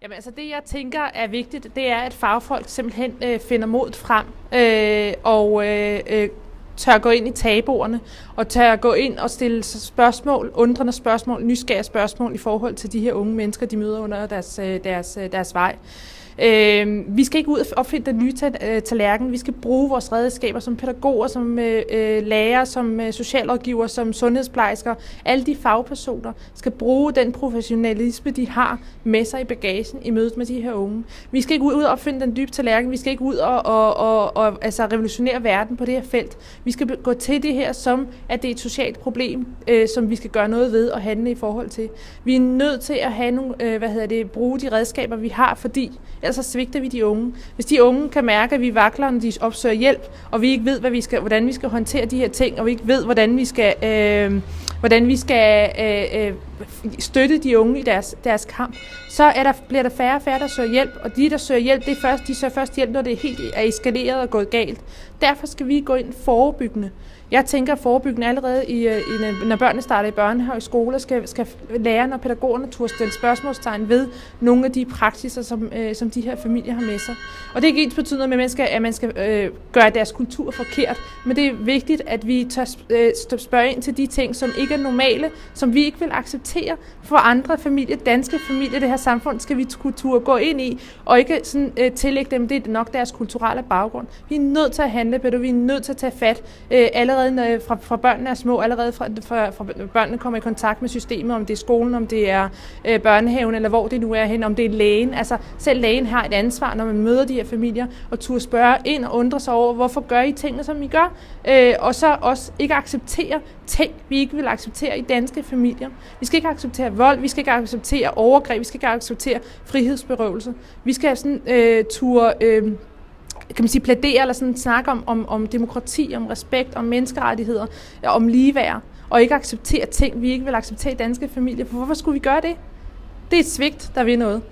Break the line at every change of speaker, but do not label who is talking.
Jamen altså det, jeg tænker er vigtigt, det er, at fagfolk simpelthen finder modet frem og tør gå ind i tabuerne og tør gå ind og stille spørgsmål, undrende spørgsmål, nysgerrige spørgsmål i forhold til de her unge mennesker, de møder under deres vej. Vi skal ikke ud og opfinde den nye tallerken. Vi skal bruge vores redskaber som pædagoger, som lærere, som socialrådgiver, som sundhedsplejersker. Alle de fagpersoner skal bruge den professionalisme, de har med sig i bagagen i mødet med de her unge. Vi skal ikke ud og opfinde den dybe tallerken. Vi skal ikke ud og altså revolutionere verden på det her felt. Vi skal gå til det her som, at det er et socialt problem, som vi skal gøre noget ved og handle i forhold til. Vi er nødt til at have nogle, bruge de redskaber, vi har, fordi ellers så svigter vi de unge. Hvis de unge kan mærke, at vi vakler, når de opsøger hjælp, og vi ikke ved, hvordan vi skal håndtere de her ting, og vi ikke ved, hvordan vi skal støtte de unge i deres kamp, så bliver der færre og færre, der søger hjælp, og de, der søger hjælp, de søger først hjælp, når det helt er eskaleret og gået galt. Derfor skal vi gå ind forebyggende. Jeg tænker forebyggende allerede, når børnene starter i børnehave og i skole, skal lærerne og pædagogerne turde stille spørgsmålstegn ved nogle af de praksiser, som de her familier har med sig. Og det er ikke ens betydende med, at man skal gøre deres kultur forkert, men det er vigtigt, at vi spørger ind til de ting, som ikke er normale, som vi ikke vil acceptere for andre familier, danske familier, det her samfund, skal vi turde gå ind i, og ikke sådan, tillægge dem, det er nok deres kulturelle baggrund. Vi er nødt til at handle på det, vi er nødt til at tage fat allerede fra børnene er små, allerede fra børnene kommer i kontakt med systemet, om det er skolen, om det er børnehaven, eller hvor det nu er hen, om det er lægen. Altså selv lægen har et ansvar, når man møder de her familier, og turde spørge ind og undre sig over, hvorfor gør I tingene, som I gør? Og så også ikke acceptere ting, vi ikke vil acceptere i danske familier. Vi skal ikke acceptere vold, vi skal ikke acceptere overgreb, vi skal ikke acceptere frihedsberøvelse. Vi skal sådan kan man sige, plædere eller sådan snakke om demokrati, om respekt, om menneskerettigheder, om ligeværd, og ikke acceptere ting, vi ikke vil acceptere i danske familier. For hvorfor skulle vi gøre det? Det er et svigt, der vil noget.